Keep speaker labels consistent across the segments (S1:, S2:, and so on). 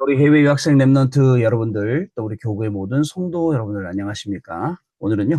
S1: 우리 해외 유학생 랩런트 여러분들, 또 우리 교구의 모든 성도 여러분들 안녕하십니까? 오늘은요,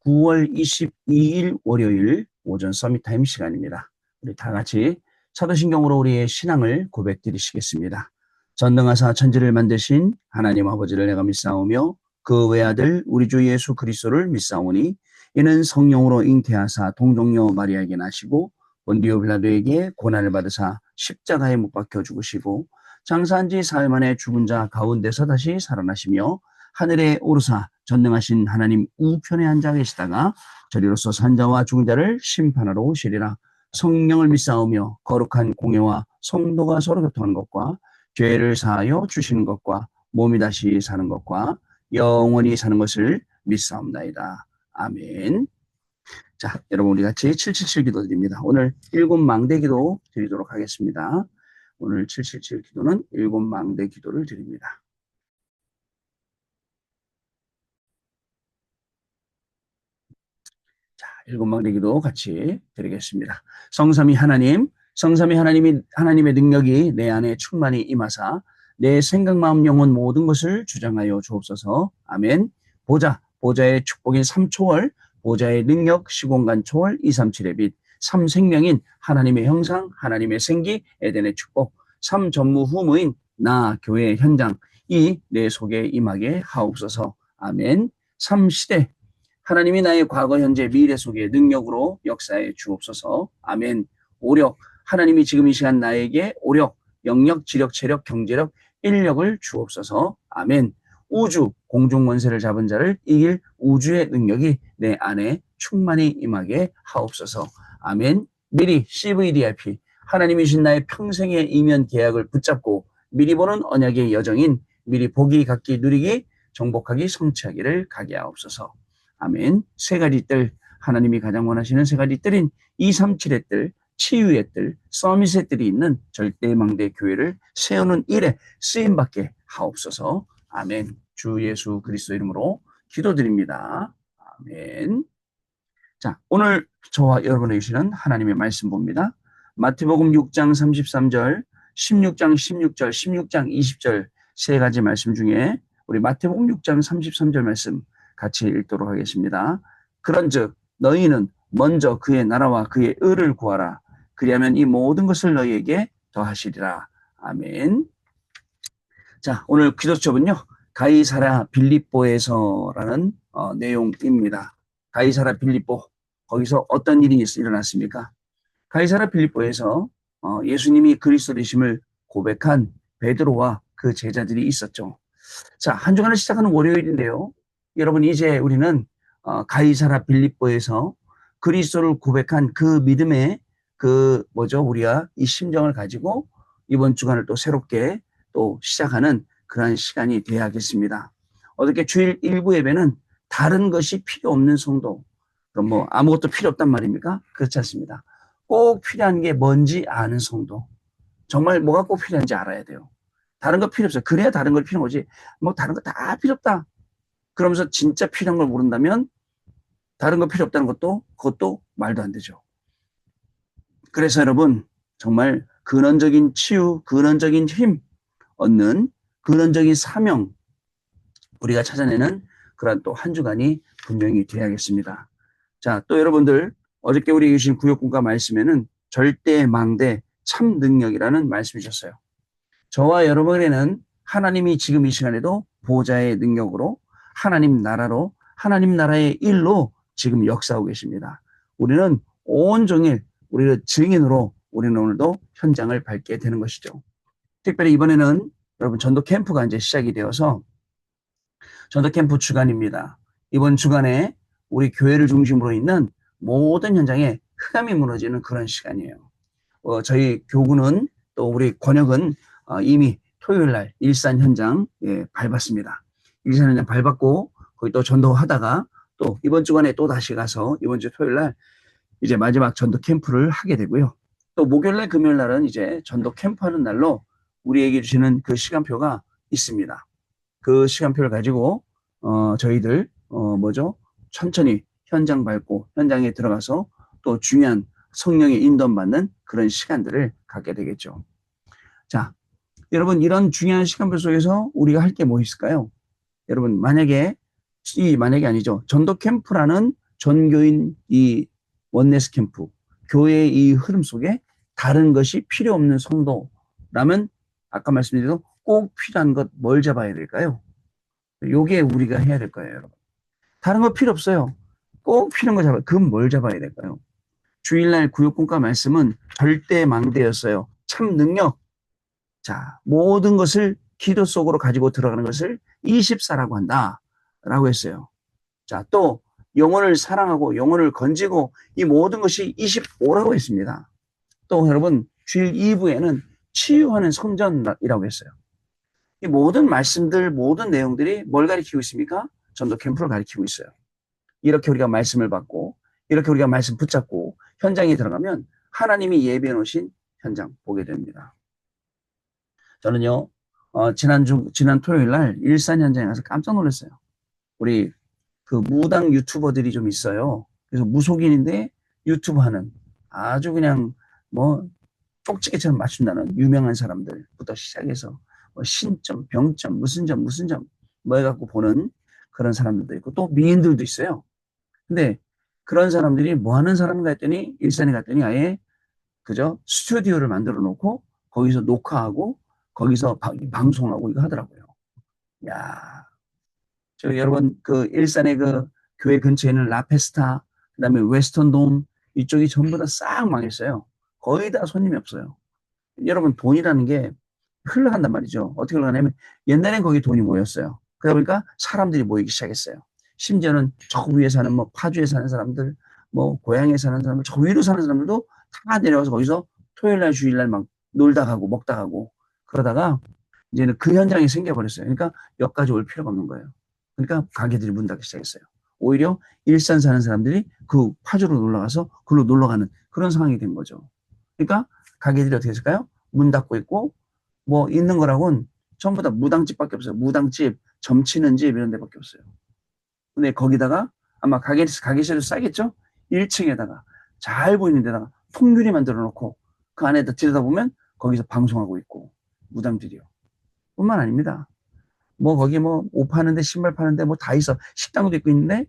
S1: 9월 22일 월요일 오전 서밋타임 시간입니다. 우리 다 같이 사도신경으로 우리의 신앙을 고백드리시겠습니다. 전능하사 천지를 만드신 하나님 아버지를 내가 믿사오며 그 외아들 우리 주 예수 그리스도를 믿사오니 이는 성령으로 잉태하사 동정녀 마리아에게 나시고 본디오 빌라도에게 고난을 받으사 십자가에 못 박혀 죽으시고 장사한 지 사흘 만에 죽은 자 가운데서 다시 살아나시며 하늘에 오르사 전능하신 하나님 우편에 앉아 계시다가 저리로서 산자와 죽은 자를 심판하러 오시리라. 성령을 믿사오며 거룩한 공예와 성도가 서로 교통하는 것과 죄를 사하여 주시는 것과 몸이 다시 사는 것과 영원히 사는 것을 믿사옵나이다. 아멘. 자, 여러분 우리 같이 777 기도 드립니다. 오늘 일곱 망대 기도 드리도록 하겠습니다. 오늘 777 기도는 일곱 망대 기도를 드립니다. 자, 일곱 망대 기도 같이 드리겠습니다. 성삼위 하나님, 성삼위 하나님의 능력이 내 안에 충만히 임하사 내 생각, 마음, 영혼 모든 것을 주장하여 주옵소서. 아멘. 보좌의 축복인 삼초월, 보좌의 능력, 시공간 초월, 237의 빛, 삼생명인 하나님의 형상, 하나님의 생기, 에덴의 축복, 삼전무후무인 나 교회의 현장, 이 내 속에 임하게 하옵소서. 아멘. 삼시대, 하나님이 나의 과거, 현재, 미래 속에 능력으로 역사해 주옵소서. 아멘. 오력, 하나님이 지금 이 시간 나에게 오력, 영력, 지력, 체력, 경제력, 인력을 주옵소서. 아멘. 우주, 공중 원세를 잡은 자를 이길 우주의 능력이 내 안에 충만히 임하게 하옵소서. 아멘. 미리 CVDIP, 하나님이신 나의 평생의 이면 계약을 붙잡고 미리 보는 언약의 여정인 미리 보기, 갖기, 누리기, 정복하기, 성취하기를 가게 하옵소서. 아멘. 세 가지 뜰, 하나님이 가장 원하시는 세 가지 뜰인 237의 뜰, 치유의 뜰, 서밋의 뜰이 있는 절대망대 교회를 세우는 일에 쓰임받게 하옵소서. 아멘. 주 예수 그리스도 이름으로 기도드립니다. 아멘. 자, 오늘 저와 여러분에게 주시는 하나님의 말씀 봅니다. 마태복음 6장 33절, 16장 16절, 16장 20절 세 가지 말씀 중에 우리 마태복음 6장 33절 말씀 같이 읽도록 하겠습니다. 그런즉 너희는 먼저 그의 나라와 그의 의를 구하라. 그리하면 이 모든 것을 너희에게 더하시리라. 아멘. 자, 오늘 기도첩은요, 가이사랴 빌립보에서라는 내용입니다. 가이사랴 빌립보, 거기서 어떤 일이 일어났습니까? 가이사랴 빌립보에서 예수님이 그리스도이심을 고백한 베드로와 그 제자들이 있었죠. 자, 한 주간을 시작하는 월요일인데요. 여러분, 이제 우리는 가이사랴 빌립보에서 그리스도를 고백한 그 믿음의 우리가 이 심정을 가지고 이번 주간을 또 새롭게 또 시작하는 그러한 시간이 되어야겠습니다. 어떻게 주일 일부 예배는 다른 것이 필요 없는 성도, 그럼 뭐 아무것도 필요 없단 말입니까? 그렇지 않습니다. 꼭 필요한 게 뭔지 아는 성도. 정말 뭐가 꼭 필요한지 알아야 돼요. 다른 거 필요 없어요. 그래야 다른 걸 필요한 거지. 뭐 다른 거 다 필요 없다. 그러면서 진짜 필요한 걸 모른다면 다른 거 필요 없다는 그것도 말도 안 되죠. 그래서 여러분, 정말 근원적인 치유, 근원적인 힘 얻는 근원적인 사명, 우리가 찾아내는 그런 또 한 주간이 분명히 되어야겠습니다. 자, 또 여러분들, 어저께 우리에게 주신 구역군가 말씀에는 절대 망대 참 능력이라는 말씀이셨어요. 저와 여러분에게는 하나님이 지금 이 시간에도 보좌의 능력으로 하나님 나라로 하나님 나라의 일로 지금 역사하고 계십니다. 우리는 온종일 우리의 증인으로 우리는 오늘도 현장을 밟게 되는 것이죠. 특별히 이번에는 여러분 전도 캠프가 이제 시작이 되어서 전도 캠프 주간입니다. 이번 주간에 우리 교회를 중심으로 있는 모든 현장에 흑암이 무너지는 그런 시간이에요. 저희 교구는 또 우리 권역은 이미 토요일 날 일산 현장 밟았습니다. 일산 현장 밟았고 거기 또 전도하다가 또 이번 주간에 또 다시 가서 이번 주 토요일 날 이제 마지막 전도 캠프를 하게 되고요. 또 목요일 날 금요일 날은 이제 전도 캠프하는 날로 우리에게 주시는 그 시간표가 있습니다. 그 시간표를 가지고 저희들 천천히 현장 밟고 현장에 들어가서 또 중요한 성령의 인도받는 그런 시간들을 갖게 되겠죠. 자, 여러분, 이런 중요한 시간표 속에서 우리가 할 게 뭐 있을까요? 여러분, 만약에 아니죠. 전도 캠프라는 전교인 이 원네스 캠프, 교회의 이 흐름 속에 다른 것이 필요 없는 성도라면 아까 말씀드린 대로 꼭 필요한 것 뭘 잡아야 될까요? 요게 우리가 해야 될 거예요, 여러분. 다른 거 필요 없어요. 꼭 필요한 거 잡아요. 그럼 뭘 잡아야 될까요? 주일날 구역공과 말씀은 절대 망대였어요. 참 능력. 자, 모든 것을 기도 속으로 가지고 들어가는 것을 24라고 한다. 라고 했어요. 자, 또 영혼을 사랑하고 영혼을 건지고 이 모든 것이 25라고 했습니다. 또 여러분, 주일 2부에는 치유하는 성전이라고 했어요. 이 모든 말씀들, 모든 내용들이 뭘 가리키고 있습니까? 전도 캠프를 가리키고 있어요. 이렇게 우리가 말씀을 받고, 이렇게 우리가 말씀 붙잡고 현장에 들어가면 하나님이 예비해 놓으신 현장 보게 됩니다. 저는요, 지난 토요일 날 일산 현장에 가서 깜짝 놀랐어요. 우리 그 무당 유튜버들이 좀 있어요. 그래서 무속인인데 유튜브 하는 아주 그냥 뭐 쪽지게처럼 맞춘다는 유명한 사람들부터 시작해서 뭐 신점, 병점, 무슨 점, 무슨 점, 뭐 해갖고 보는 그런 사람들도 있고 또 미인들도 있어요. 근데 그런 사람들이 뭐 하는 사람인가 했더니 일산에 갔더니 아예 그저 스튜디오를 만들어 놓고 거기서 녹화하고 거기서 방송하고 이거 하더라고요. 야, 저 여러분 그 일산의 그 교회 근처에 있는 라페스타, 그다음에 웨스턴돔 이쪽이 전부 다 싹 망했어요. 거의 다 손님이 없어요. 여러분 돈이라는 게 흘러간단 말이죠. 어떻게 흘러가냐면 옛날엔 거기 돈이 모였어요. 그러다 보니까 사람들이 모이기 시작했어요. 심지어는 저 위에 사는 뭐 파주에 사는 사람들, 뭐 고향에 사는 사람들, 저 위로 사는 사람들도 다 내려와서 거기서 토요일 날 주일 날 막 놀다 가고 먹다 가고 그러다가 이제는 그 현장이 생겨버렸어요. 그러니까 여기까지 올 필요가 없는 거예요. 그러니까 가게들이 문 닫기 시작했어요. 오히려 일산 사는 사람들이 그 파주로 놀러 가서 그걸로 놀러 가는 그런 상황이 된 거죠. 그러니까 가게들이 어떻게 했을까요? 문 닫고 있고 뭐 있는 거라고는 전부 다 무당집밖에 없어요. 무당집, 점치는 집 이런 데밖에 없어요. 근데 거기다가 아마 가게실을 싸겠죠? 1층에다가 잘 보이는 데다가 통유리 만들어 놓고 그 안에다 들여다보면 거기서 방송하고 있고 무당들이요. 뿐만 아닙니다. 뭐 거기 뭐 옷 파는데 신발 파는데 뭐 다 있어. 식당도 있고 있는데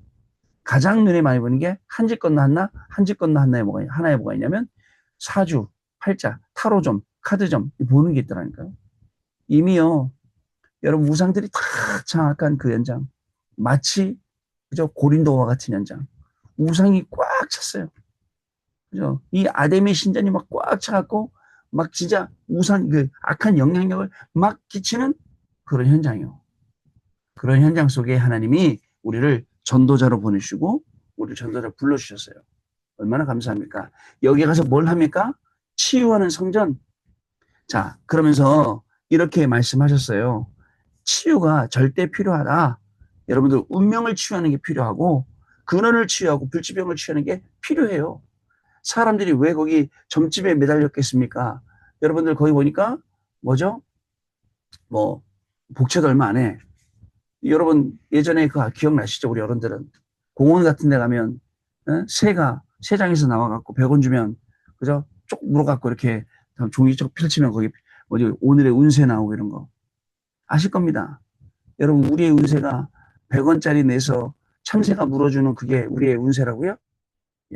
S1: 가장 눈에 많이 보는 게 한 집 건너 하나, 한 집 건너 하나에 뭐가 있냐면 사주, 팔자, 타로점, 카드점 보는 게 있더라니까요. 이미요. 여러분 우상들이 다 장악한 그 현장. 마치 그죠? 고린도와 같은 현장. 우상이 꽉 찼어요. 그죠? 이 아데미 신전이 막 꽉 차갖고 막 진짜 우상 그 악한 영향력을 막 끼치는 그런 현장이요. 그런 현장 속에 하나님이 우리를 전도자로 보내시고 우리를 전도자로 불러주셨어요. 얼마나 감사합니까? 여기 가서 뭘 합니까? 치유하는 성전. 자, 그러면서 이렇게 말씀하셨어요. 치유가 절대 필요하다. 여러분들 운명을 치유하는 게 필요하고 근원을 치유하고 불치병을 치유하는 게 필요해요. 사람들이 왜 거기 점집에 매달렸겠습니까? 여러분들 거기 보니까 뭐죠? 뭐 복채도 얼마 안 해. 여러분 예전에 그 기억나시죠? 우리 어른들은 공원 같은 데 가면 새가 새장에서 나와갖고 100원 주면 그죠? 쭉 물어갖고 이렇게 종이 쭉 펼치면 거기 뭐지 오늘의 운세 나오고 이런 거 아실 겁니다. 여러분 우리의 운세가 100원짜리 내서 참새가 물어주는 그게 우리의 운세라고요?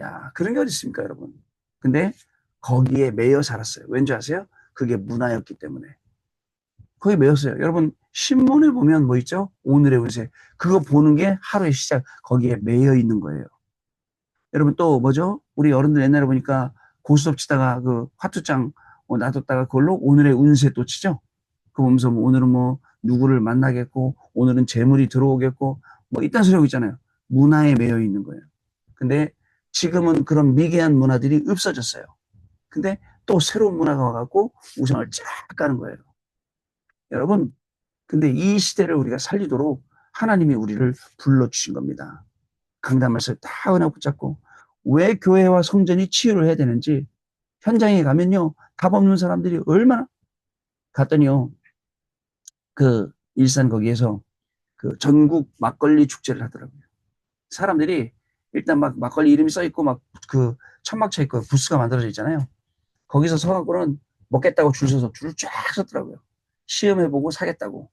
S1: 야 그런 게 어디 있습니까 여러분. 근데 거기에 매여 살았어요. 왠지 아세요? 그게 문화였기 때문에. 거기 매였어요. 여러분 신문에 보면 뭐 있죠? 오늘의 운세. 그거 보는 게 하루의 시작. 거기에 매여 있는 거예요. 여러분 또 뭐죠? 우리 어른들 옛날에 보니까 고스톱 치다가 그 화투장 놔뒀다가 그걸로 오늘의 운세 또 치죠? 그 보면서 뭐 오늘은 뭐 누구를 만나겠고 오늘은 재물이 들어오겠고 뭐 이딴 소리 하고 있잖아요. 문화에 매여 있는 거예요. 근데 지금은 그런 미개한 문화들이 없어졌어요. 근데 또 새로운 문화가 와갖고 우상을 쫙 까는 거예요. 여러분 근데 이 시대를 우리가 살리도록 하나님이 우리를 불러주신 겁니다. 강단 말씀 다 은하 붙잡고 왜 교회와 성전이 치유를 해야 되는지 현장에 가면요. 답 없는 사람들이 얼마나 갔더니요. 그 일산 거기에서 그 전국 막걸리 축제를 하더라고요. 사람들이 일단 막 막걸리 이름이 써 있고 막 그 천막 쳐 있고 부스가 만들어져 있잖아요. 거기서 서갖고는 먹겠다고 줄 서서 줄을 쫙 섰더라고요. 시험해보고 사겠다고.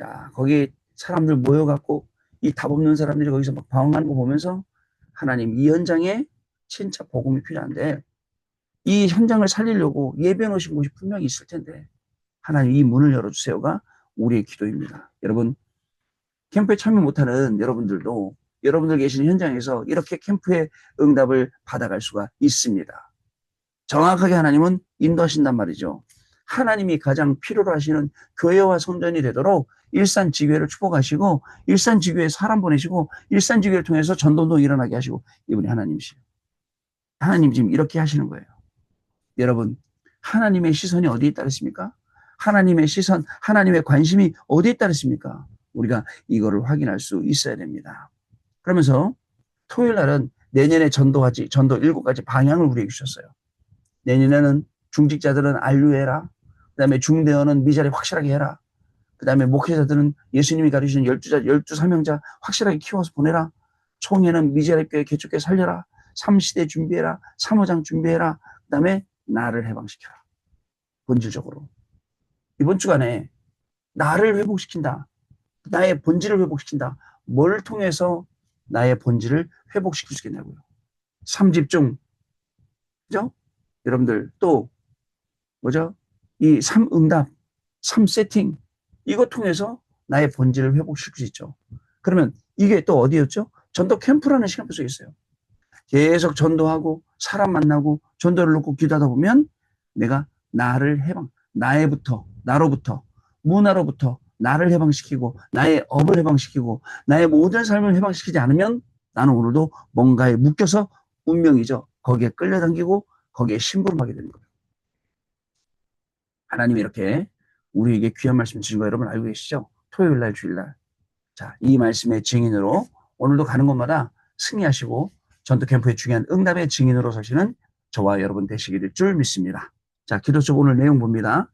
S1: 야, 거기 사람들 모여갖고 이 답 없는 사람들이 거기서 막 방황하는 거 보면서 하나님 이 현장에 진짜 복음이 필요한데 이 현장을 살리려고 예배 놓으신 곳이 분명히 있을 텐데 하나님 이 문을 열어주세요가 우리의 기도입니다. 여러분 캠프에 참여 못하는 여러분들도 여러분들 계신 현장에서 이렇게 캠프의 응답을 받아갈 수가 있습니다. 정확하게 하나님은 인도하신단 말이죠. 하나님이 가장 필요로 하시는 교회와 성전이 되도록 일산지교회를 축복하시고 일산지교회에 사람 보내시고 일산지교회를 통해서 전도도 일어나게 하시고 이분이 하나님이시에요. 하나님 지금 이렇게 하시는 거예요. 여러분 하나님의 시선이 어디에 있다 그랬습니까? 하나님의 시선, 하나님의 관심이 어디에 있다 그랬습니까? 우리가 이거를 확인할 수 있어야 됩니다. 그러면서 토요일 날은 내년에 전도 7가지 방향을 우리에게 주셨어요. 내년에는 중직자들은 안류해라. 그 다음에 중대원은 미자리 확실하게 해라. 그 다음에 목회자들은 예수님이 가르치신 12 사명자 확실하게 키워서 보내라. 총회는 미자리교회 개척교회 살려라. 3시대 준비해라. 3호장 준비해라. 그 다음에 나를 해방시켜라. 본질적으로. 이번 주간에 나를 회복시킨다. 나의 본질을 회복시킨다. 뭘 통해서 나의 본질을 회복시킬 수 있겠냐고요. 3집중. 그죠? 여러분들 또 뭐죠? 이 3응답, 3세팅 이거 통해서 나의 본질을 회복시킬 수 있죠. 그러면 이게 또 어디였죠? 전도 캠프라는 시간표 속에 있어요. 계속 전도하고 사람 만나고 전도를 놓고 기도하다 보면 내가 나를 나로부터 문화로부터 나를 해방시키고 나의 업을 해방시키고 나의 모든 삶을 해방시키지 않으면 나는 오늘도 뭔가에 묶여서 운명이죠. 거기에 끌려당기고 거기에 심부름하게 되는 거예요. 하나님이 이렇게 우리에게 귀한 말씀 주신 거 여러분 알고 계시죠? 토요일 날 주일 날. 자, 이 말씀의 증인으로 오늘도 가는 곳마다 승리하시고 전도 캠프의 중요한 응답의 증인으로 서시는 저와 여러분 되시게 될 줄 믿습니다. 자, 기도책 오늘 내용 봅니다.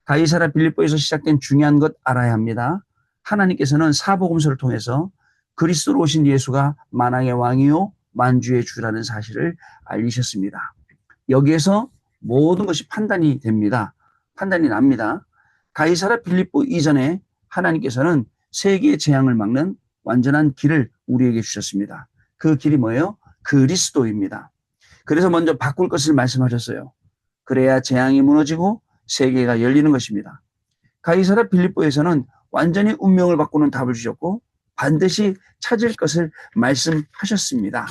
S1: 가이사랴 빌립보에서 시작된 중요한 것 알아야 합니다. 하나님께서는 사복음서를 통해서 그리스도로 오신 예수가 만왕의 왕이요 만주의 주라는 사실을 알리셨습니다. 여기에서 모든 것이 판단이 됩니다. 판단이 납니다. 가이사랴 빌립보 이전에 하나님께서는 세계의 재앙을 막는 완전한 길을 우리에게 주셨습니다. 그 길이 뭐예요? 그리스도입니다. 그래서 먼저 바꿀 것을 말씀하셨어요. 그래야 재앙이 무너지고 세계가 열리는 것입니다. 가이사랴 빌립보에서는 완전히 운명을 바꾸는 답을 주셨고 반드시 찾을 것을 말씀하셨습니다.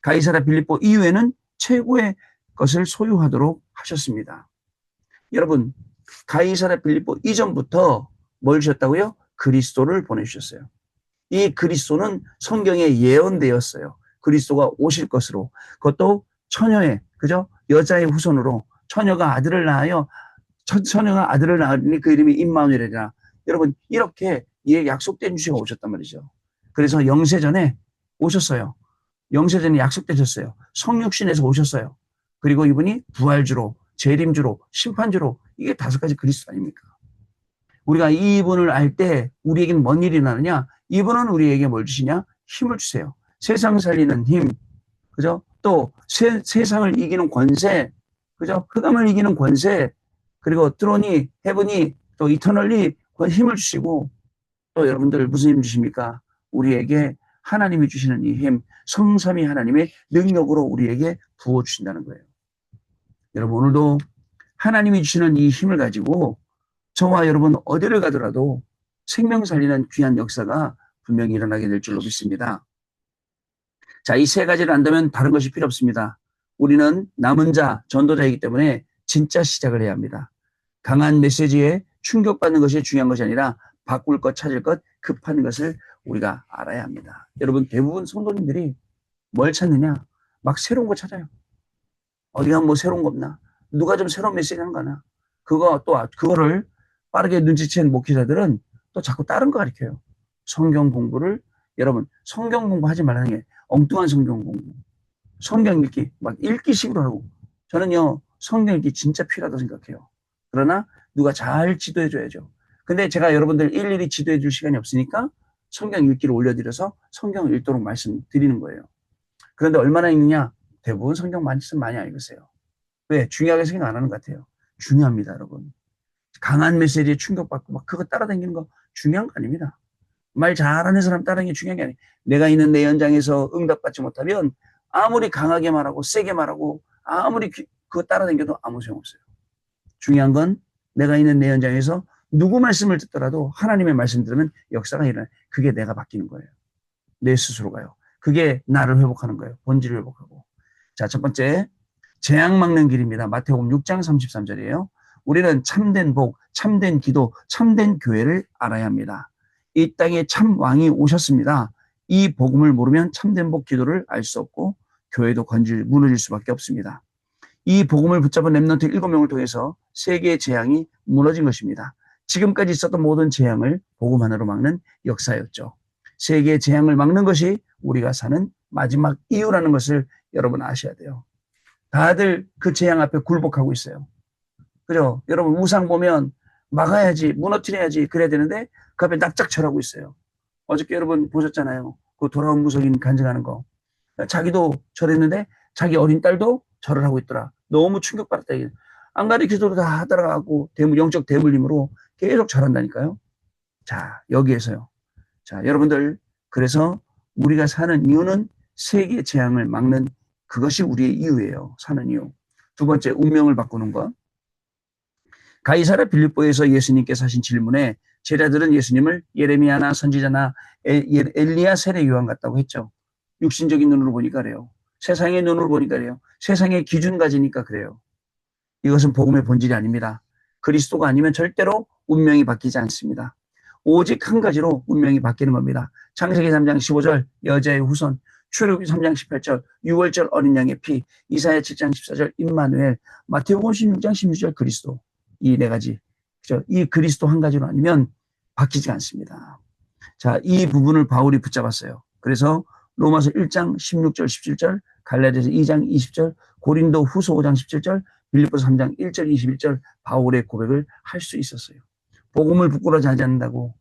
S1: 가이사랴 빌립보 이후에는 최고의 것을 소유하도록 하셨습니다. 여러분, 가이사랴 빌립보 이전부터 뭘 주셨다고요? 그리스도를 보내주셨어요. 이 그리스도는 성경에 예언되었어요. 그리스도가 오실 것으로. 그것도 처녀의, 그죠? 여자의 후손으로 처녀가 아들을 낳으니 그 이름이 임마누엘이라. 여러분, 이렇게 약속된 주시가 오셨단 말이죠. 그래서 영세전에 오셨어요. 영세전에 약속되셨어요. 성육신에서 오셨어요. 그리고 이분이 부활주로, 재림주로, 심판주로, 이게 5가지 그리스도 아닙니까? 우리가 이분을 알 때 우리에게는 뭔 일이 나느냐? 이분은 우리에게 뭘 주시냐? 힘을 주세요. 세상 살리는 힘, 그죠? 또 세상을 이기는 권세, 그죠? 흑암을 이기는 권세, 그리고 드론이, 헤븐이, 또 이터널리 힘을 주시고 또 여러분들 무슨 힘 주십니까? 우리에게 하나님이 주시는 이 힘, 성삼위 하나님의 능력으로 우리에게 부어주신다는 거예요. 여러분 오늘도 하나님이 주시는 이 힘을 가지고 저와 여러분 어디를 가더라도 생명 살리는 귀한 역사가 분명히 일어나게 될 줄로 믿습니다. 자, 이 3가지를 안다면 다른 것이 필요 없습니다. 우리는 남은 자, 전도자이기 때문에 진짜 시작을 해야 합니다. 강한 메시지에 충격받는 것이 중요한 것이 아니라 바꿀 것, 찾을 것, 급한 것을 우리가 알아야 합니다. 여러분 대부분 성도님들이 뭘 찾느냐? 막 새로운 거 찾아요. 어디가 뭐 새로운 거 없나? 누가 좀 새로운 메시지 하는 거나? 그거를 빠르게 눈치챈 목회자들은 또 자꾸 다른 거 가르쳐요. 성경 공부를, 여러분, 성경 공부하지 말라는 게 엉뚱한 성경 공부. 성경 읽기, 막 읽기식으로 하고. 저는요, 성경 읽기 진짜 필요하다고 생각해요. 그러나 누가 잘 지도해줘야죠. 근데 제가 여러분들 일일이 지도해줄 시간이 없으니까 성경 읽기를 올려드려서 성경을 읽도록 말씀드리는 거예요. 그런데 얼마나 읽느냐? 대부분 성경 말씀 많이 읽으세요. 왜? 중요하게 생각 안 하는 것 같아요. 중요합니다, 여러분. 강한 메시지에 충격받고 막 그거 따라다니는 거 중요한 거 아닙니다. 말 잘하는 사람 따르는 게 중요한 게 아니에요. 내가 있는 내 현장에서 응답받지 못하면 아무리 강하게 말하고 세게 말하고 아무리 그거 따라다녀도 아무 소용없어요. 중요한 건 내가 있는 내 현장에서 누구 말씀을 듣더라도 하나님의 말씀 들으면 역사가 일어나요. 그게 내가 바뀌는 거예요. 내 스스로가요. 그게 나를 회복하는 거예요. 본질을 회복하고. 자, 첫 번째, 재앙 막는 길입니다. 마태복음 6장 33절이에요. 우리는 참된 복, 참된 기도, 참된 교회를 알아야 합니다. 이 땅에 참 왕이 오셨습니다. 이 복음을 모르면 참된 복, 기도를 알 수 없고 교회도 무너질 수밖에 없습니다. 이 복음을 붙잡은 렘넌트 7명을 통해서 세계의 재앙이 무너진 것입니다. 지금까지 있었던 모든 재앙을 복음 하나로 막는 역사였죠. 세계의 재앙을 막는 것이 우리가 사는 마지막 이유라는 것을 여러분 아셔야 돼요. 다들 그 재앙 앞에 굴복하고 있어요. 그죠? 여러분 우상 보면 막아야지, 무너뜨려야지 그래야 되는데 그 앞에 납작절하고 있어요. 어저께 여러분 보셨잖아요. 그 돌아온 무속인 간증하는 거. 자기도 절했는데 자기 어린 딸도 절을 하고 있더라. 너무 충격받았다. 안 가르쳐도 다 따라가고 영적 대물림으로 계속 절한다니까요. 자, 여기에서요. 자, 여러분들 그래서 우리가 사는 이유는 세계 재앙을 막는 그것이 우리의 이유예요. 사는 이유. 두 번째, 운명을 바꾸는 것. 가이사랴 빌립보에서 예수님께서 하신 질문에 제자들은 예수님을 예레미야나 선지자나 엘리야 세례 요한 같다고 했죠. 육신적인 눈으로 보니까 그래요. 세상의 눈으로 보니까 그래요. 세상의 기준 가지니까 그래요. 이것은 복음의 본질이 아닙니다. 그리스도가 아니면 절대로 운명이 바뀌지 않습니다. 오직 한 가지로 운명이 바뀌는 겁니다. 창세기 3장 15절 여자의 후손, 출애굽기 3장 18절 유월절 어린 양의 피, 이사야 7장 14절 임마누엘, 마태복음 16장 16절 그리스도. 이 네 가지. 그죠? 이 그리스도 한 가지로 아니면 바뀌지 않습니다. 자, 이 부분을 바울이 붙잡았어요. 그래서 로마서 1장 16절 17절, 갈라디아서 2장 20절, 고린도 후서 5장 17절, 빌립보서 3장 1절 21절 바울의 고백을 할 수 있었어요. 복음을 부끄러워하지 않는다고.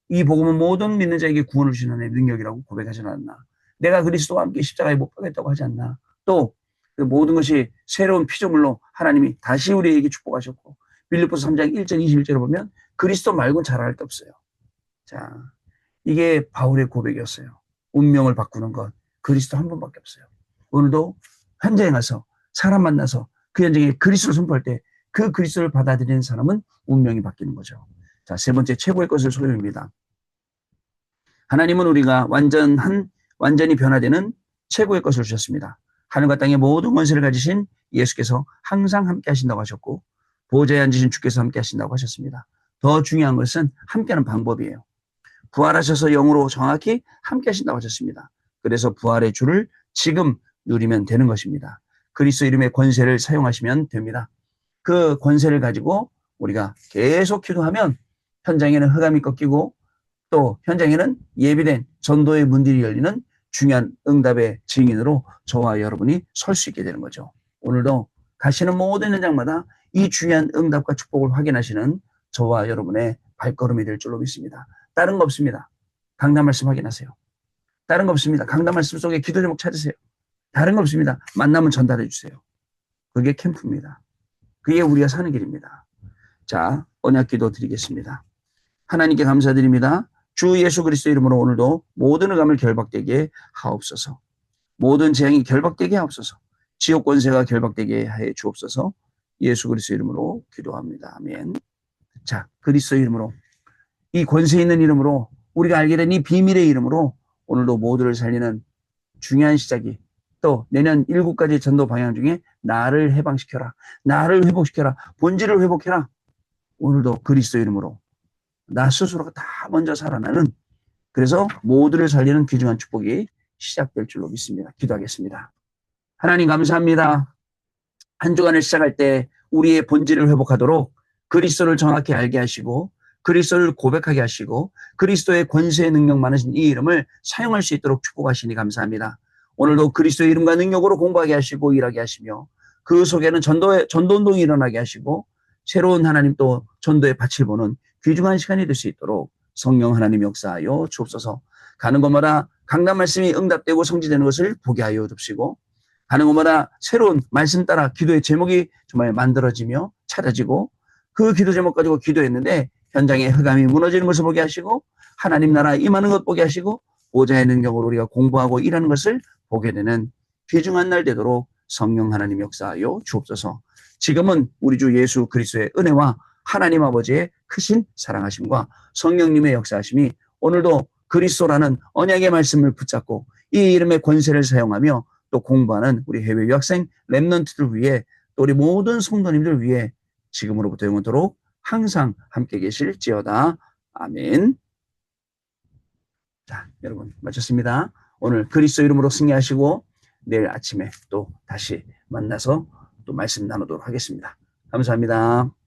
S1: 이 복음은 모든 믿는 자에게 구원을 주시는 능력이라고 고백하지 않았나. 내가 그리스도와 함께 십자가에 못 박겠다고 하지 않나. 또 그 모든 것이 새로운 피조물로 하나님이 다시 우리에게 축복하셨고 빌립보서 3장 1절 21절을 보면 그리스도 말고는 잘할 게 없어요. 자, 이게 바울의 고백이었어요. 운명을 바꾸는 것. 그리스도 한 번밖에 없어요. 오늘도 현장에 가서 사람 만나서 그 현장에 그리스도를 선포할 때 그 그리스도를 받아들이는 사람은 운명이 바뀌는 거죠. 자, 세 번째 최고의 것을 소유입니다. 하나님은 우리가 완전히 변화되는 최고의 것을 주셨습니다. 하늘과 땅의 모든 권세를 가지신 예수께서 항상 함께 하신다고 하셨고 보좌에 앉으신 주께서 함께 하신다고 하셨습니다. 더 중요한 것은 함께하는 방법이에요. 부활하셔서 영으로 정확히 함께 하신다고 하셨습니다. 그래서 부활의 주를 지금 누리면 되는 것입니다. 그리스도 이름의 권세를 사용하시면 됩니다. 그 권세를 가지고 우리가 계속 기도하면 현장에는 흑암이 꺾이고 또 현장에는 예비된 전도의 문들이 열리는 중요한 응답의 증인으로 저와 여러분이 설 수 있게 되는 거죠. 오늘도 가시는 모든 현장마다 이 중요한 응답과 축복을 확인하시는 저와 여러분의 발걸음이 될 줄로 믿습니다. 다른 거 없습니다. 강단 말씀 확인하세요. 다른 거 없습니다. 강단 말씀 속에 기도 제목 찾으세요. 다른 거 없습니다. 만나면 전달해 주세요. 그게 캠프입니다. 그게 우리가 사는 길입니다. 자, 언약 기도 드리겠습니다. 하나님께 감사드립니다. 주 예수 그리스도 이름으로 오늘도 모든 흑암을 결박되게 하옵소서. 모든 재앙이 결박되게 하옵소서. 지옥 권세가 결박되게 해 주옵소서. 예수 그리스도 이름으로 기도합니다. 아멘. 자, 그리스도 이름으로 이 권세 있는 이름으로 우리가 알게 된 이 비밀의 이름으로 오늘도 모두를 살리는 중요한 시작이 또 내년 7가지 전도 방향 중에 나를 해방시켜라. 나를 회복시켜라. 본질을 회복해라. 오늘도 그리스도 이름으로 나 스스로가 다 먼저 살아나는 그래서 모두를 살리는 귀중한 축복이 시작될 줄로 믿습니다. 기도하겠습니다. 하나님 감사합니다. 한 주간을 시작할 때 우리의 본질을 회복하도록 그리스도를 정확히 알게 하시고 그리스도를 고백하게 하시고 그리스도의 권세의 능력 많으신 이 이름을 사용할 수 있도록 축복하시니 감사합니다. 오늘도 그리스도의 이름과 능력으로 공부하게 하시고 일하게 하시며 그 속에는 전도운동이 일어나게 하시고 새로운 하나님 또 전도의 밭을 보는 귀중한 시간이 될 수 있도록 성령 하나님 역사하여 주옵소서. 가는 곳마다 강단 말씀이 응답되고 성취되는 것을 보게 하여 주시고 가는 곳마다 새로운 말씀 따라 기도의 제목이 정말 만들어지며 찾아지고 그 기도 제목 가지고 기도했는데 현장에 흑암이 무너지는 것을 보게 하시고 하나님 나라 임하는 것 보게 하시고 보좌의 능력으로 우리가 공부하고 일하는 것을 보게 되는 귀중한 날 되도록 성령 하나님 역사하여 주옵소서. 지금은 우리 주 예수 그리스도의 은혜와 하나님 아버지의 크신 사랑하심과 성령님의 역사하심이 오늘도 그리스도라는 언약의 말씀을 붙잡고 이 이름의 권세를 사용하며 또 공부하는 우리 해외 유학생 랩넌트들 위해 또 우리 모든 성도님들 위해 지금으로부터 영원토록 항상 함께 계실지어다. 아멘. 자, 여러분 마쳤습니다. 오늘 그리스도 이름으로 승리하시고 내일 아침에 또 다시 만나서 또 말씀 나누도록 하겠습니다. 감사합니다.